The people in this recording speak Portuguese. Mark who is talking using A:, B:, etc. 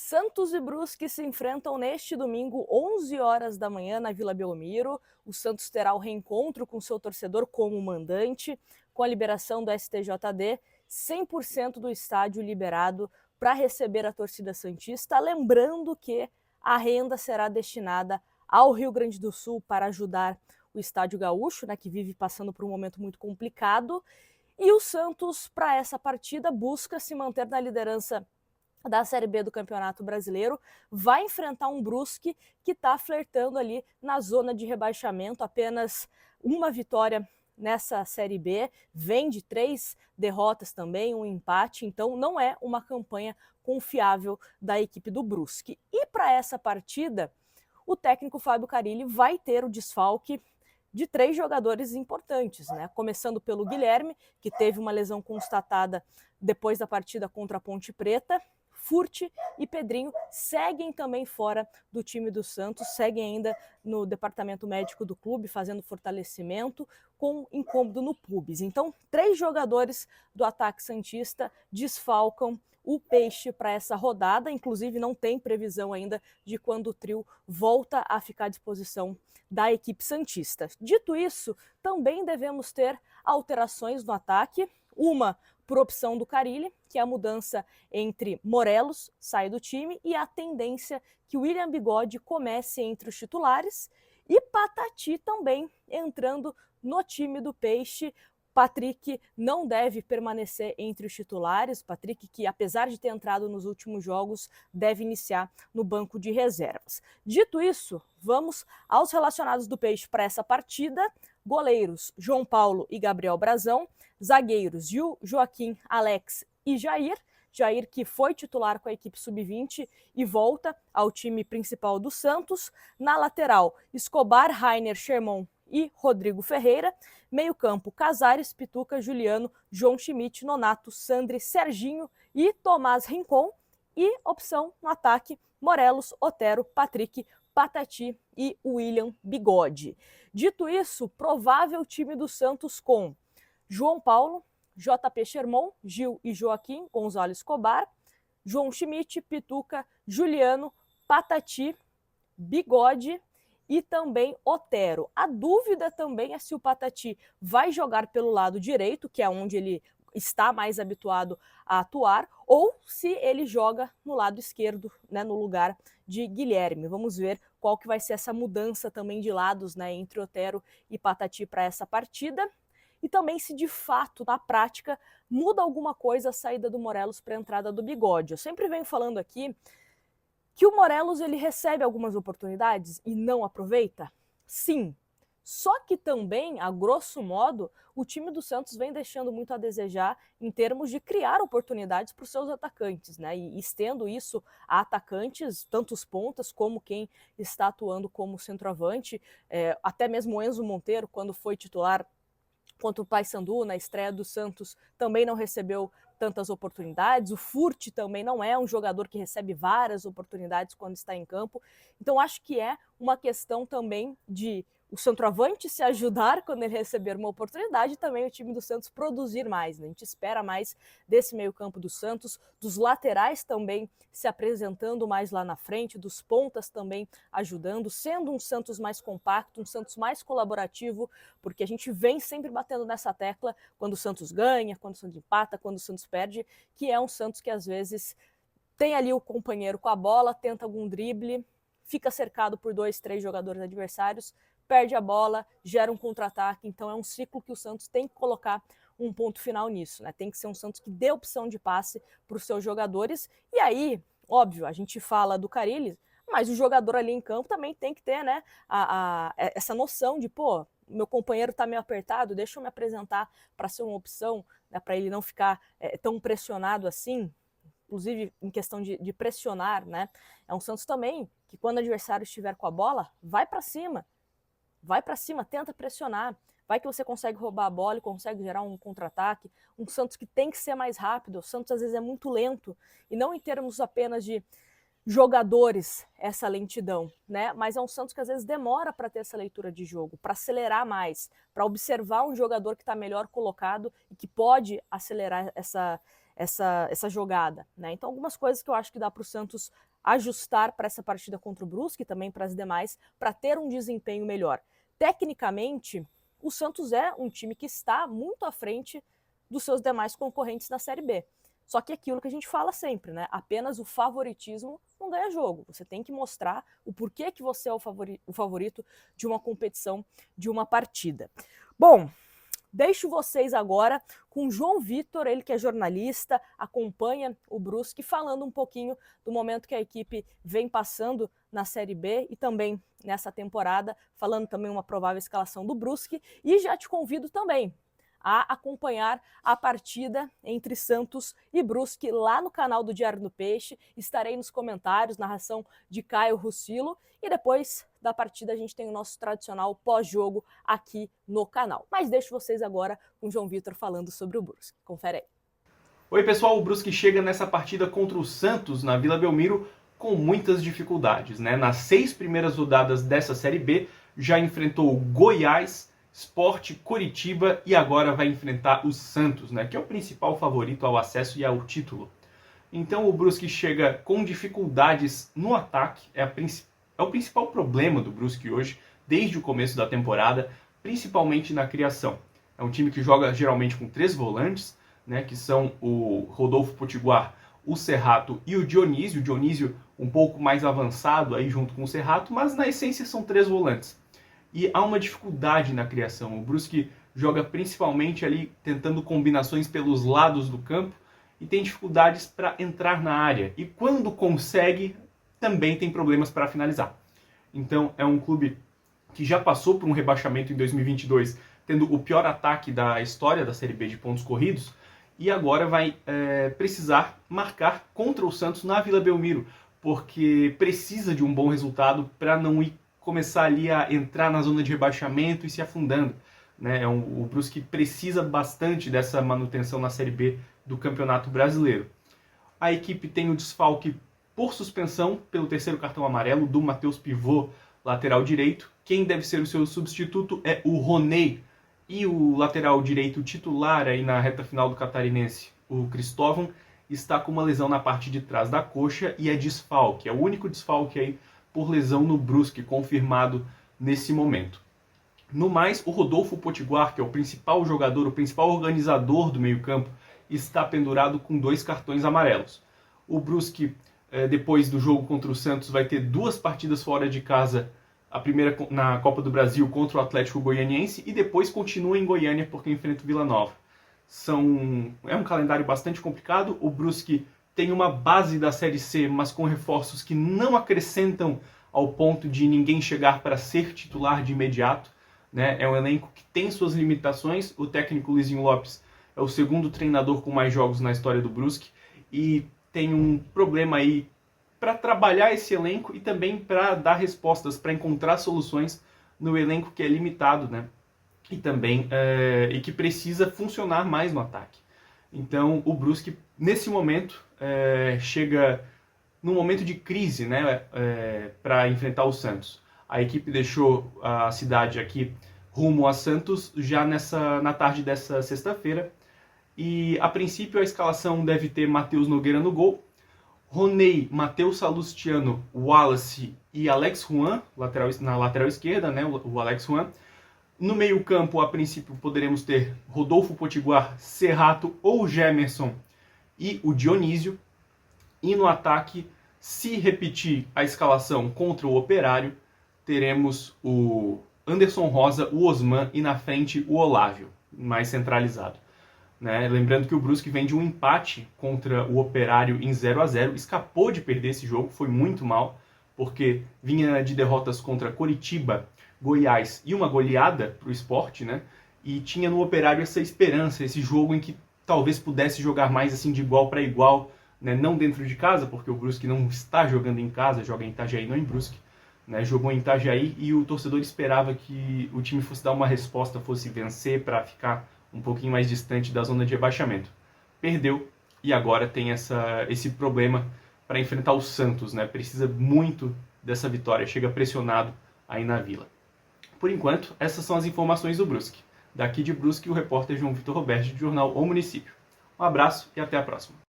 A: Santos e Brusque se enfrentam neste domingo, 11 horas da manhã, na Vila Belmiro. O Santos terá o reencontro com seu torcedor como mandante, com a liberação do STJD, 100% do estádio liberado para receber a torcida santista. Lembrando que a renda será destinada ao Rio Grande do Sul para ajudar o Estádio Gaúcho, que vive passando por um momento muito complicado. E o Santos, para essa partida, busca se manter na liderança da Série B do Campeonato Brasileiro, vai enfrentar um Brusque que está flertando ali na zona de rebaixamento, apenas uma vitória nessa Série B, vem de 3 derrotas também, um empate, então não é uma campanha confiável da equipe do Brusque. E para essa partida, o técnico Fábio Carille vai ter o desfalque de 3 jogadores importantes, Começando pelo Guilherme, que teve uma lesão constatada depois da partida contra a Ponte Preta. Furt e Pedrinho seguem também fora do time do Santos, seguem ainda no departamento médico do clube, fazendo fortalecimento com incômodo no pubis. Então, 3 jogadores do ataque santista desfalcam o Peixe para essa rodada, inclusive não tem previsão ainda de quando o trio volta a ficar à disposição da equipe santista. Dito isso, também devemos ter alterações no ataque, uma por opção do Carille, que é a mudança entre Morelos, sai do time, e a tendência que William Bigode comece entre os titulares, e Patati também entrando no time do Peixe. Patrick não deve permanecer entre os titulares. Patrick, que apesar de ter entrado nos últimos jogos, deve iniciar no banco de reservas. Dito isso, vamos aos relacionados do Peixe para essa partida. Goleiros, João Paulo e Gabriel Brazão. Zagueiros, Gil, Joaquim, Alex e Jair. Jair, que foi titular com a equipe sub-20 e volta ao time principal do Santos. Na lateral, Escobar, Rainer, Sherman e Rodrigo Ferreira. Meio campo, Casares, Pituca, Juliano, João Schmidt, Nonato, Sandri, Serginho e Tomás Rincon. E opção no ataque, Morelos, Otero, Patrick, Patati e William Bigode. Dito isso, provável time do Santos com João Paulo, JP Sherman, Gil e Joaquim, Gonzalo Escobar, João Schmidt, Pituca, Juliano, Patati, Bigode e também Otero. A dúvida também é se o Patati vai jogar pelo lado direito, que é onde ele está mais habituado a atuar, ou se ele joga no lado esquerdo, no lugar de Guilherme. Vamos ver qual que vai ser essa mudança também de lados, entre Otero e Patati para essa partida. E também se de fato, na prática, muda alguma coisa a saída do Morelos para a entrada do Bigode. Eu sempre venho falando aqui que o Morelos ele recebe algumas oportunidades e não aproveita? Sim. Só que também, a grosso modo, o time do Santos vem deixando muito a desejar em termos de criar oportunidades para os seus atacantes, e estendo isso a atacantes, tanto os pontas como quem está atuando como centroavante, até mesmo o Enzo Monteiro, quando foi titular contra o Paysandu na estreia do Santos, também não recebeu tantas oportunidades. O Furt também não é um jogador que recebe várias oportunidades quando está em campo. Então acho que é uma questão também de o centroavante se ajudar quando ele receber uma oportunidade e também o time do Santos produzir mais. A gente espera mais desse meio-campo do Santos, dos laterais também se apresentando mais lá na frente, dos pontas também ajudando, sendo um Santos mais compacto, um Santos mais colaborativo, porque a gente vem sempre batendo nessa tecla quando o Santos ganha, quando o Santos empata, quando o Santos perde, que é um Santos que às vezes tem ali o companheiro com a bola, tenta algum drible, fica cercado por 2, 3 jogadores adversários, perde a bola, gera um contra-ataque. Então é um ciclo que o Santos tem que colocar um ponto final nisso, Tem que ser um Santos que dê opção de passe para os seus jogadores. E aí, óbvio, a gente fala do Carille, mas o jogador ali em campo também tem que ter, essa noção de, meu companheiro está meio apertado, deixa eu me apresentar para ser uma opção, para ele não ficar tão pressionado assim, inclusive em questão de pressionar, É um Santos também que quando o adversário estiver com a bola, vai para cima, tenta pressionar, vai que você consegue roubar a bola e consegue gerar um contra-ataque. Um Santos que tem que ser mais rápido, o Santos às vezes é muito lento, e não em termos apenas de jogadores essa lentidão, Mas é um Santos que às vezes demora para ter essa leitura de jogo, para acelerar mais, para observar um jogador que está melhor colocado e que pode acelerar essa jogada, Então algumas coisas que eu acho que dá para o Santos ajustar para essa partida contra o Brusque e também para as demais, para ter um desempenho melhor. Tecnicamente, o Santos é um time que está muito à frente dos seus demais concorrentes na Série B. Só que aquilo que a gente fala sempre, né? Apenas o favoritismo não ganha jogo. Você tem que mostrar o porquê que você é o favorito de uma competição, de uma partida. Bom, deixo vocês agora com o João Vitor, ele que é jornalista, acompanha o Brusque, falando um pouquinho do momento que a equipe vem passando na Série B e também nessa temporada, falando também uma provável escalação do Brusque. E já te convido também a acompanhar a partida entre Santos e Brusque lá no canal do Diário do Peixe. Estarei nos comentários, narração de Caio Russilo, e depois da partida a gente tem o nosso tradicional pós-jogo aqui no canal. Mas deixo vocês agora com o João Vitor falando sobre o Brusque. Confere aí.
B: Oi pessoal, o Brusque chega nessa partida contra o Santos na Vila Belmiro com muitas dificuldades, né? Nas 6 primeiras rodadas dessa Série B já enfrentou Goiás, Sport, Coritiba e agora vai enfrentar o Santos, né, que é o principal favorito ao acesso e ao título. Então o Brusque chega com dificuldades no ataque, é o principal problema do Brusque hoje, desde o começo da temporada, principalmente na criação. É um time que joga geralmente com 3 volantes, né, que são o Rodolfo Potiguar, o Serrato e o Dionísio. O Dionísio um pouco mais avançado aí junto com o Serrato, mas na essência são 3 volantes. E há uma dificuldade na criação. O Brusque joga principalmente ali tentando combinações pelos lados do campo e tem dificuldades para entrar na área. E quando consegue, também tem problemas para finalizar. Então é um clube que já passou por um rebaixamento em 2022, tendo o pior ataque da história da Série B de pontos corridos, e agora vai precisar marcar contra o Santos na Vila Belmiro, porque precisa de um bom resultado para não começar ali a entrar na zona de rebaixamento e se afundando, né? O Brusque precisa bastante dessa manutenção na Série B do Campeonato Brasileiro. A equipe tem o desfalque por suspensão pelo 3º cartão amarelo do Matheus Pivô, lateral direito. Quem deve ser o seu substituto é o Roney, e o lateral direito titular aí na reta final do Catarinense, o Cristóvão, está com uma lesão na parte de trás da coxa e é desfalque. É o único desfalque aí por lesão no Brusque, confirmado nesse momento. No mais, o Rodolfo Potiguar, que é o principal jogador, o principal organizador do meio-campo, está pendurado com 2 cartões amarelos. O Brusque, depois do jogo contra o Santos, vai ter 2 partidas fora de casa, a primeira na Copa do Brasil contra o Atlético Goianiense e depois continua em Goiânia porque enfrenta o Vila Nova. É um calendário bastante complicado. O Brusque tem uma base da Série C, mas com reforços que não acrescentam ao ponto de ninguém chegar para ser titular de imediato, né? É um elenco que tem suas limitações. O técnico Luizinho Lopes é o 2º treinador com mais jogos na história do Brusque e tem um problema aí para trabalhar esse elenco e também para dar respostas, para encontrar soluções no elenco que é limitado, né? E também e que precisa funcionar mais no ataque. Então o Brusque, nesse momento, chega num momento de crise, né, para enfrentar o Santos. A equipe deixou a cidade aqui rumo a Santos já na tarde dessa sexta-feira. E a princípio a escalação deve ter Matheus Nogueira no gol, Roney, Matheus Salustiano, Wallace e Alex Juan, na lateral esquerda, né, o Alex Juan. No meio-campo, a princípio, poderemos ter Rodolfo Potiguar, Serrato ou Gemerson e o Dionísio. E no ataque, se repetir a escalação contra o Operário, teremos o Anderson Rosa, o Osman e na frente o Olávio, mais centralizado. Né? Lembrando que o Brusque vem de um empate contra o Operário em 0-0, escapou de perder esse jogo, foi muito mal, porque vinha de derrotas contra Coritiba, Goiás e uma goleada para o Sport, né? E tinha no Operário essa esperança, esse jogo em que talvez pudesse jogar mais assim de igual para igual, né? Não dentro de casa, porque o Brusque não está jogando em casa, joga em Itajaí, não em Brusque, né? Jogou em Itajaí e o torcedor esperava que o time fosse dar uma resposta, fosse vencer para ficar um pouquinho mais distante da zona de rebaixamento. Perdeu e agora tem esse problema para enfrentar o Santos, né? Precisa muito dessa vitória, chega pressionado aí na Vila. Por enquanto, essas são as informações do Brusque. Daqui de Brusque, o repórter João Vitor Roberto, do jornal O Município. Um abraço e até a próxima.